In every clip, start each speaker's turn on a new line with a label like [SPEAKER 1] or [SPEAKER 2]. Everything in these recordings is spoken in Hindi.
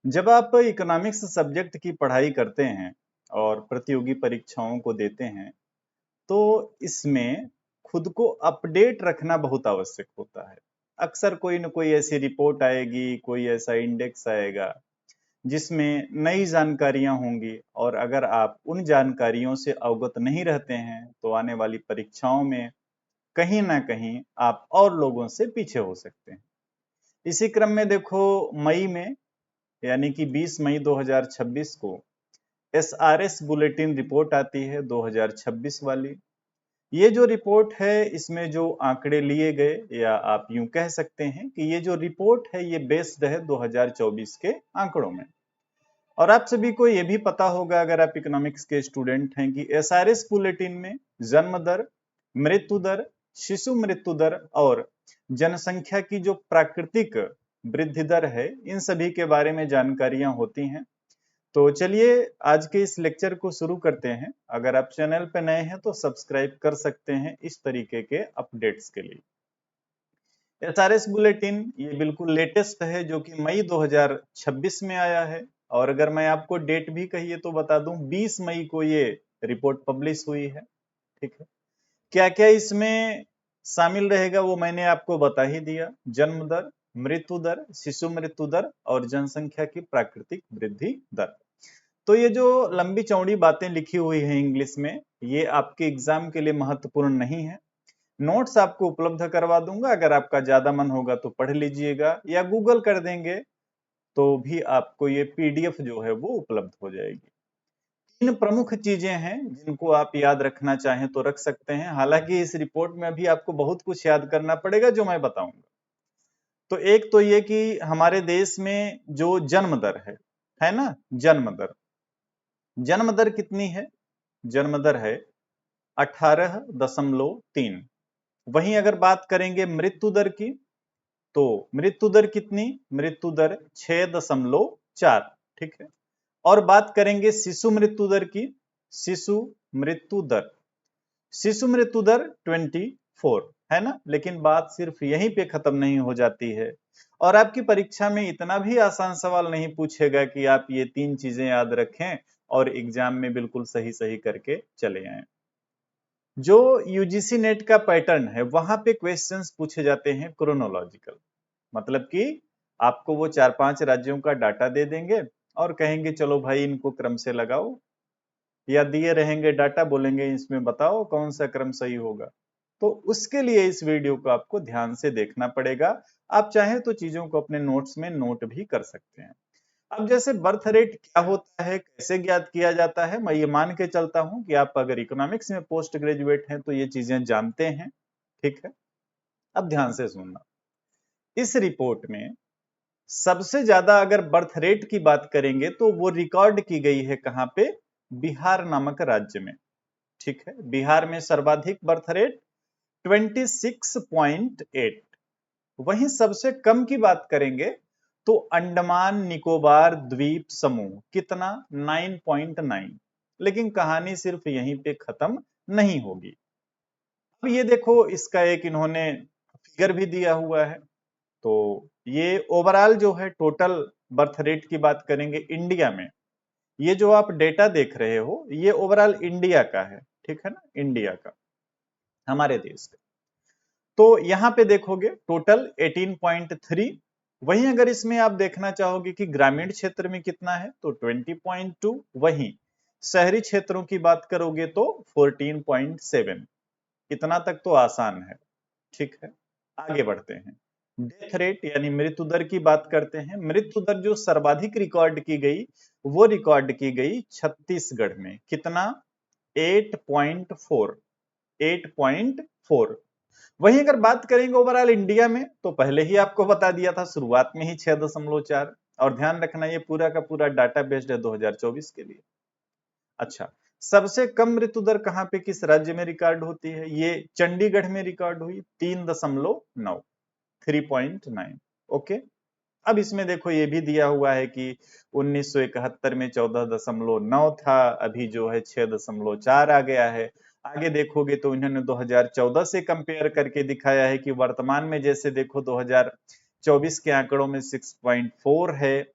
[SPEAKER 1] जब आप इकोनॉमिक्स सब्जेक्ट की पढ़ाई करते हैं और प्रतियोगी परीक्षाओं को देते हैं तो इसमें खुद को अपडेट रखना बहुत आवश्यक होता है। अक्सर कोई न कोई ऐसी रिपोर्ट आएगी, कोई ऐसा इंडेक्स आएगा जिसमें नई जानकारियां होंगी और अगर आप उन जानकारियों से अवगत नहीं रहते हैं तो आने वाली परीक्षाओं में कहीं ना कहीं आप और लोगों से पीछे हो सकते हैं। इसी क्रम में देखो, मई में यानी कि 20 मई 2026 को एसआरएस बुलेटिन रिपोर्ट आती है 2026 वाली। ये जो रिपोर्ट है इसमें जो आंकड़े लिए गए, या आप यूं कह सकते हैं कि ये जो रिपोर्ट है ये बेस्ड है 2024 के आंकड़ों में। और आप सभी को ये भी पता होगा अगर आप इकोनॉमिक्स के स्टूडेंट हैं कि एसआरएस बुलेटिन में जन्म दर, मृत्यु दर, शिशु मृत्यु दर और जनसंख्या की जो प्राकृतिक वृद्धि दर है, इन सभी के बारे में जानकारियां होती हैं। तो चलिए आज के इस लेक्चर को शुरू करते हैं। अगर आप चैनल पर नए हैं तो सब्सक्राइब कर सकते हैं इस तरीके के अपडेट्स के लिए। एसआरएस बुलेटिन ये बिल्कुल लेटेस्ट है जो कि मई 2026 में आया है। और अगर मैं आपको डेट भी कहिए तो बता दूं, 20 मई को ये रिपोर्ट पब्लिश हुई है। ठीक है, क्या क्या इसमें शामिल रहेगा वो मैंने आपको बता ही दिया। जन्म दर, मृत्यु दर, शिशु मृत्यु दर और जनसंख्या की प्राकृतिक वृद्धि दर। तो ये जो लंबी चौड़ी बातें लिखी हुई है इंग्लिश में, ये आपके एग्जाम के लिए महत्वपूर्ण नहीं है। नोट्स आपको उपलब्ध करवा दूंगा, अगर आपका ज्यादा मन होगा तो पढ़ लीजिएगा या गूगल कर देंगे तो भी आपको ये पीडीएफ जो है वो उपलब्ध हो जाएगी। तीन प्रमुख चीजें हैं जिनको आप याद रखना चाहें तो रख सकते हैं। हालांकि इस रिपोर्ट में अभी आपको बहुत कुछ याद करना पड़ेगा जो मैं बताऊंगा। तो एक तो ये कि हमारे देश में जो जन्म दर है ना, जन्म दर, जन्म दर कितनी है? जन्म दर है 18.3। वहीं अगर बात करेंगे मृत्यु दर की, तो मृत्यु दर कितनी? मृत्यु दर 6.4। ठीक है। और बात करेंगे शिशु मृत्यु दर की, शिशु मृत्यु दर, शिशु मृत्यु दर 24 है ना। लेकिन बात सिर्फ यहीं पे खत्म नहीं हो जाती है। और आपकी परीक्षा में इतना भी आसान सवाल नहीं पूछेगा कि आप ये तीन चीजें याद रखें और एग्जाम में बिल्कुल सही सही करके चले आए। जो यूजीसी नेट का पैटर्न है वहां पे क्वेश्चंस पूछे जाते हैं क्रोनोलॉजिकल। मतलब कि आपको वो 4-5 राज्यों का डाटा दे देंगे और कहेंगे चलो भाई इनको क्रम से लगाओ, या दिए रहेंगे डाटा, बोलेंगे इसमें बताओ कौन सा क्रम सही होगा। तो उसके लिए इस वीडियो को आपको ध्यान से देखना पड़ेगा। आप चाहें तो चीजों को अपने नोट्स में नोट भी कर सकते हैं। अब जैसे बर्थ रेट क्या होता है, कैसे ज्ञात किया जाता है, मैं ये मान के चलता हूं कि आप अगर इकोनॉमिक्स में पोस्ट ग्रेजुएट हैं तो ये चीजें जानते हैं। ठीक है, अब ध्यान से सुनना। इस रिपोर्ट में सबसे ज्यादा अगर बर्थ रेट की बात करेंगे तो वो रिकॉर्ड की गई है कहां पे? बिहार नामक राज्य में। ठीक है, बिहार में सर्वाधिक बर्थ रेट 26.8। वहीं सबसे कम की बात करेंगे तो अंडमान निकोबार द्वीप समूह, कितना? 9.9। लेकिन कहानी सिर्फ यहीं पे खत्म नहीं होगी। अब ये देखो, इसका एक इन्होंने फिगर भी दिया हुआ है। तो ये ओवरऑल जो है टोटल बर्थ रेट की बात करेंगे इंडिया में। ये जो आप डेटा देख रहे हो ये ओवरऑल इंडिया का है। ठीक है ना, इंडिया का, हमारे देश का। तो यहां पे देखोगे टोटल 18.3। वहीं अगर इसमें आप देखना चाहोगे कि ग्रामीण क्षेत्र में कितना है तो 20.2। वहीं शहरी क्षेत्रों की बात करोगे तो 14.7। इतना तक तो आसान है। ठीक है, आगे बढ़ते हैं। डेथ रेट यानी मृत्यु दर की बात करते हैं। मृत्यु दर जो सर्वाधिक रिकॉर्ड की गई वो रिकॉर्ड की गई छत्तीसगढ़ में, कितना? 8.4। 8.4। वहीं अगर बात करेंगे ओवरऑल इंडिया में तो पहले ही आपको बता दिया था शुरुआत में ही 6.4। और ध्यान रखना ये पूरा का पूरा डाटा बेस्ड है 2024 के लिए। अच्छा, सबसे कम मृत्यु दर कहां पे, किस राज्य में रिकॉर्ड होती है? ये चंडीगढ़ में रिकॉर्ड हुई, 3.9, 3.9। ओके। अब इसमें देखो ये भी दिया हुआ है कि 1971 में 14.9 था, अभी जो है 6.4 आ गया है। आगे देखोगे तो इन्होंने 2014 से कंपेयर करके दिखाया है कि वर्तमान में जैसे देखो 2024 के आंकड़ों में 6.4 है,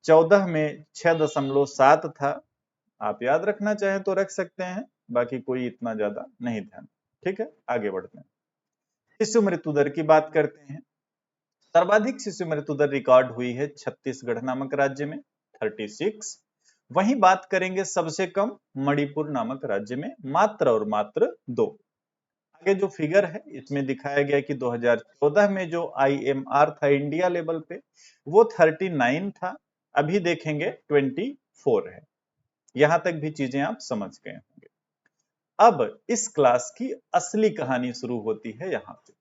[SPEAKER 1] 14 में 6.7 था। आप याद रखना चाहें तो रख सकते हैं, बाकी कोई इतना ज्यादा नहीं ध्यान। ठीक है, आगे बढ़ते हैं। शिशु मृत्यु दर की बात करते हैं। सर्वाधिक शिशु मृत्यु दर रिकॉर्ड हुई है छत्तीसगढ़ नामक राज्य में 36। वहीं बात करेंगे सबसे कम मणिपुर नामक राज्य में मात्र और मात्र 2। आगे जो फिगर है इसमें दिखाया गया कि 2014 में जो IMR था इंडिया लेवल पे वो 39 था, अभी देखेंगे 24 है। यहां तक भी चीजें आप समझ गए होंगे। अब इस क्लास की असली कहानी शुरू होती है यहां से,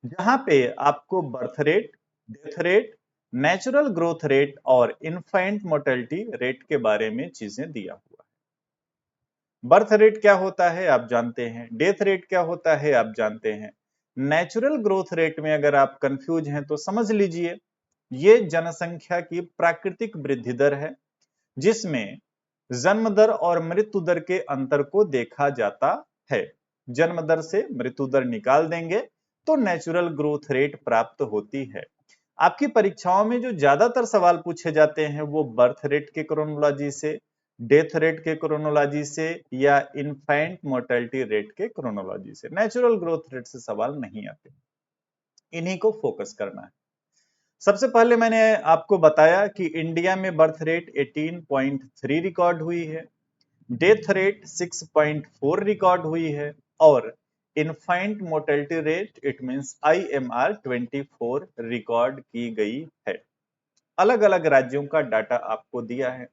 [SPEAKER 1] जहां पे आपको birth rate, death rate, natural growth rate और इन्फेंट मोर्टेलिटी रेट के बारे में चीजें दिया हुआ है। बर्थ रेट क्या होता है आप जानते हैं, डेथ रेट क्या होता है आप जानते हैं। नेचुरल ग्रोथ रेट में अगर आप कंफ्यूज हैं तो समझ लीजिए ये जनसंख्या की प्राकृतिक वृद्धि दर है, जिसमें जन्म दर और मृत्यु दर के अंतर को देखा जाता है। जन्म दर से मृत्यु दर निकाल देंगे तो नेचुरल ग्रोथ रेट प्राप्त होती है। आपकी परीक्षाओं में जो ज्यादातर सवाल पूछे जाते हैं वो बर्थ रेट के क्रोनोलॉजी से, डेथ रेट के क्रोनोलॉजी से या इन्फेंट मोर्टेलिटी रेट के क्रोनोलॉजी से, नेचुरल ग्रोथ रेट से सवाल नहीं आते। इन्हीं को फोकस करना है। सबसे पहले मैंने आपको बताया कि इंडिया में बर्थ रेट 18.3 रिकॉर्ड हुई है, डेथ रेट 6.4 रिकॉर्ड हुई है और infant mortality rate it means IMR 24 record की गई है। अलग अलग राज्यों का डाटा आपको दिया है।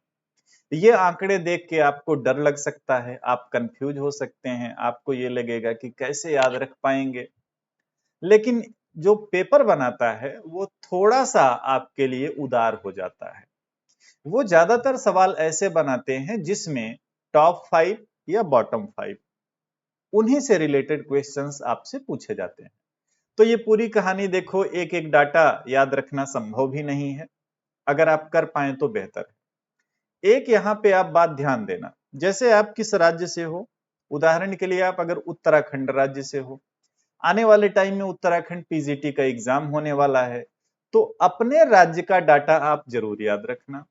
[SPEAKER 1] ये आंकड़े देख के आपको डर लग सकता है, आप कंफ्यूज हो सकते हैं, आपको ये लगेगा कि कैसे याद रख पाएंगे। लेकिन जो पेपर बनाता है वो थोड़ा सा आपके लिए उदार हो जाता है। वो ज्यादातर सवाल ऐसे बनाते हैं जिसमें टॉप 5 या बॉटम 5 उन्हीं से रिलेटेड क्वेश्चंस आपसे पूछे जाते हैं। तो ये पूरी कहानी देखो, एक एक डाटा याद रखना संभव भी नहीं है, अगर आप कर पाए तो बेहतर है। एक यहाँ पे आप बात ध्यान देना, जैसे आप किस राज्य से हो, उदाहरण के लिए आप अगर उत्तराखंड राज्य से हो, आने वाले टाइम में उत्तराखंड PGT का एग्जाम होने वाला है, तो अपने राज्य का डाटा आप जरूर याद रखना।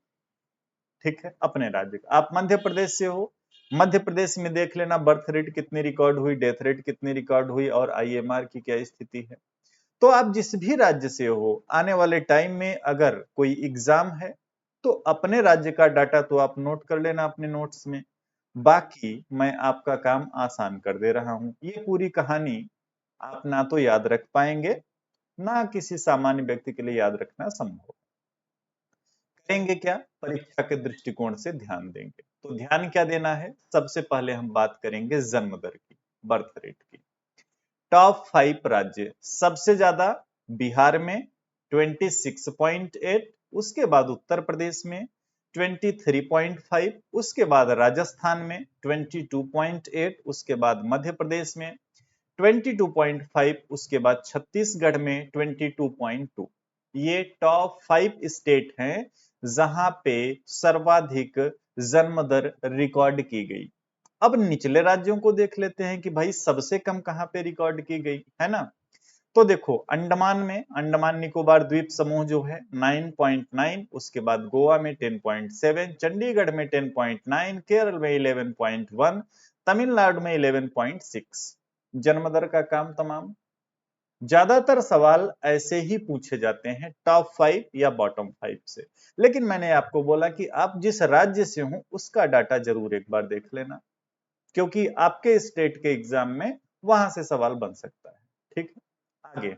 [SPEAKER 1] ठीक है, अपने राज्य का। आप मध्य प्रदेश से हो, मध्य प्रदेश में देख लेना बर्थ रेट कितनी रिकॉर्ड हुई, डेथ रेट कितनी रिकॉर्ड हुई और IMR की क्या स्थिति है। तो आप जिस भी राज्य से हो, आने वाले टाइम में अगर कोई एग्जाम है तो अपने राज्य का डाटा तो आप नोट कर लेना अपने नोट्स में। बाकी मैं आपका काम आसान कर दे रहा हूं। ये पूरी कहानी आप ना तो याद रख पाएंगे, ना किसी सामान्य व्यक्ति के लिए याद रखना संभव। करेंगे क्या, परीक्षा के दृष्टिकोण से ध्यान देंगे। तो ध्यान क्या देना है, सबसे पहले हम बात करेंगे जन्म दर की, बर्थ रेट की। टॉप 5 राज्य, सबसे ज्यादा बिहार में 26.8, उसके बाद उत्तर प्रदेश में 23.5, उसके बाद राजस्थान में 22.8, उसके बाद मध्य प्रदेश में 22.5, उसके बाद छत्तीसगढ़ में 22.2। ये टॉप 5 स्टेट हैं जहां पे सर्वाधिक जन्म दर रिकॉर्ड की गई। अब निचले राज्यों को देख लेते हैं कि भाई सबसे कम कहां पे रिकॉर्ड की गई है ना। तो देखो अंडमान में, अंडमान निकोबार द्वीप समूह जो है 9.9, उसके बाद गोवा में 10.7, चंडीगढ़ में 10.9, केरल में 11.1, तमिलनाडु में 11.6। जन्म दर का काम तमाम। ज्यादातर सवाल ऐसे ही पूछे जाते हैं टॉप 5 या बॉटम 5 से। लेकिन मैंने आपको बोला कि आप जिस राज्य से हो उसका डाटा जरूर एक बार देख लेना, क्योंकि आपके स्टेट के एग्जाम में वहां से सवाल बन सकता है। ठीक है, आगे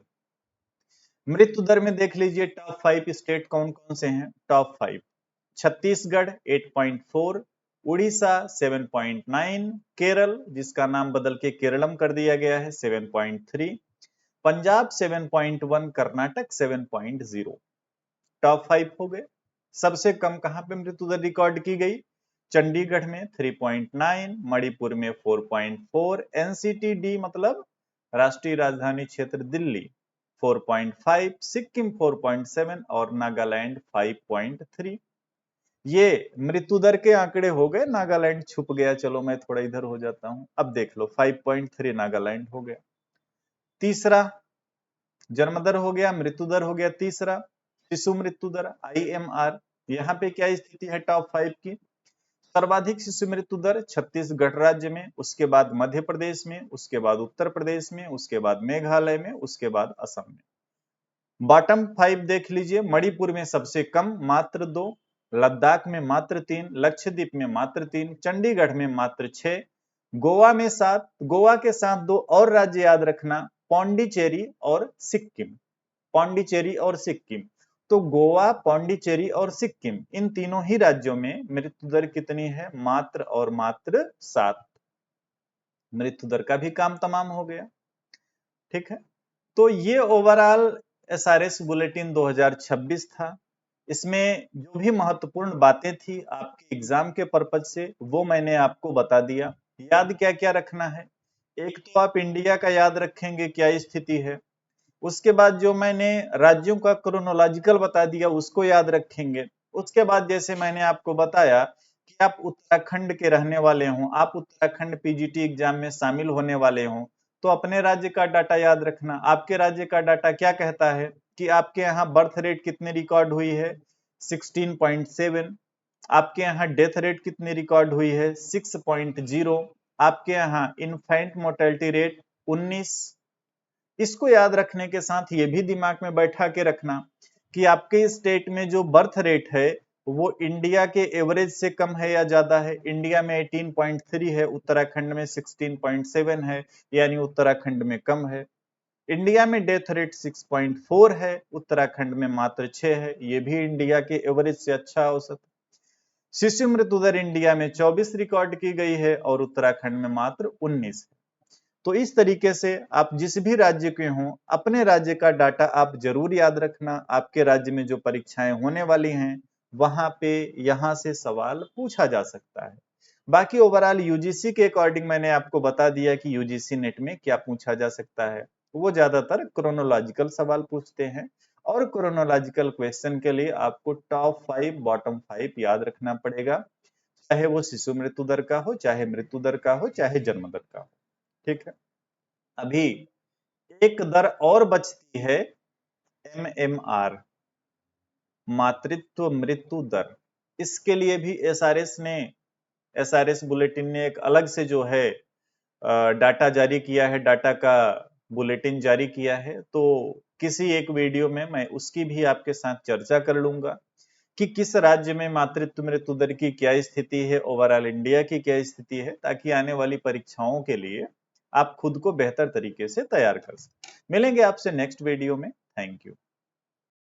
[SPEAKER 1] मृत्यु दर में देख लीजिए टॉप 5 स्टेट कौन कौन से हैं। टॉप 5, छत्तीसगढ़ 8.4, उड़ीसा 7.9, केरल जिसका नाम बदल के केरलम कर दिया गया है 7.3, पंजाब 7.1, कर्नाटक 7.0। टॉप 5 हो गए। सबसे कम कहां पे मृत्यु दर रिकॉर्ड की गई, चंडीगढ़ में 3.9, मणिपुर में 4.4, NCT-D मतलब राष्ट्रीय राजधानी क्षेत्र दिल्ली 4.5, सिक्किम 4.7 और नागालैंड 5.3। ये मृत्यु दर के आंकड़े हो गए, नागालैंड छुप गया, चलो मैं थोड़ा इधर हो जाता हूं। अब देख लो 5.3 नागालैंड हो गया। तीसरा जन्म दर हो गया, मृत्यु दर हो गया तीसरा। शिशु मृत्यु दर IMR यहाँ पे क्या स्थिति है टॉप 5 की? सर्वाधिक शिशु मृत्यु दर छत्तीसगढ़ राज्य में, उसके बाद मध्य प्रदेश में, उसके बाद उत्तर प्रदेश में, उसके बाद मेघालय में, उसके बाद असम में। बॉटम 5 देख लीजिए, मणिपुर में सबसे कम मात्र 2, लद्दाख में मात्र 3, लक्षद्वीप में मात्र 3, चंडीगढ़ में मात्र 6, गोवा में 7, गोवा के साथ 2 और राज्य याद रखना, पौंडीचेरी और सिक्किम। पौंडीचेरी और सिक्किम, तो गोवा, पौंडीचेरी और सिक्किम, इन तीनों ही राज्यों में मृत्यु दर कितनी है? मात्र और मात्र 7। मृत्यु दर का भी काम तमाम हो गया। ठीक है, तो ये ओवरऑल एसआरएस बुलेटिन 2026 था। इसमें जो भी महत्वपूर्ण बातें थी आपके एग्जाम के पर्पज से, वो मैंने आपको बता दिया। याद क्या क्या रखना है? एक तो आप इंडिया का याद रखेंगे, क्या स्थिति है। उसके बाद जो मैंने राज्यों का क्रोनोलॉजिकल बता दिया उसको याद रखेंगे। उसके बाद जैसे मैंने आपको बताया कि आप उत्तराखंड के रहने वाले हों, आप उत्तराखंड पीजीटी एग्जाम में शामिल होने वाले हों, तो अपने राज्य का डाटा याद रखना। आपके राज्य का डाटा क्या कहता है कि आपके यहाँ बर्थ रेट कितनी रिकॉर्ड हुई है? 16.7। आपके यहाँ डेथ रेट कितनी रिकॉर्ड हुई है? 6.0। आपके यहाँ इन्फेंट मोर्टेलिटी रेट 19। इसको याद रखने के साथ ये भी दिमाग में बैठा के रखना कि आपके स्टेट में जो बर्थ रेट है वो इंडिया के एवरेज से कम है या ज्यादा है। इंडिया में 18.3 है, उत्तराखंड में 16.7 है, यानी उत्तराखंड में कम है। इंडिया में डेथ रेट 6.4 है, उत्तराखंड में मात्र 6 है, ये भी इंडिया के एवरेज से अच्छा औसत। शिशु मृत्यु दर इंडिया में 24 रिकॉर्ड की गई है और उत्तराखंड में मात्र 19 है। तो इस तरीके से आप जिस भी राज्य के हों, अपने राज्य का डाटा आप जरूर याद रखना। आपके राज्य में जो परीक्षाएं होने वाली हैं वहां पे यहां से सवाल पूछा जा सकता है। बाकी ओवरऑल यूजीसी के अकॉर्डिंग मैंने आपको बता दिया कि यूजीसी नेट में क्या पूछा जा सकता है। वो ज्यादातर क्रोनोलॉजिकल सवाल पूछते हैं, और क्रोनोलॉजिकल क्वेश्चन के लिए आपको टॉप 5 बॉटम 5 याद रखना पड़ेगा, चाहे वो शिशु मृत्यु दर का हो, चाहे मृत्यु दर का हो, चाहे जन्म दर का हो। ठीक है, अभी एक दर और बचती है, एमएमआर, मातृत्व मृत्यु दर। इसके लिए भी एसआरएस बुलेटिन ने एक अलग से जो है डाटा जारी किया है, डाटा का बुलेटिन जारी किया है। तो किसी एक वीडियो में मैं उसकी भी आपके साथ चर्चा कर लूंगा कि किस राज्य में मातृत्व मृत्यु दर की क्या स्थिति है, ओवरऑल इंडिया की क्या स्थिति है, ताकि आने वाली परीक्षाओं के लिए आप खुद को बेहतर तरीके से तैयार कर सकें। मिलेंगे आपसे नेक्स्ट वीडियो में। Thank you.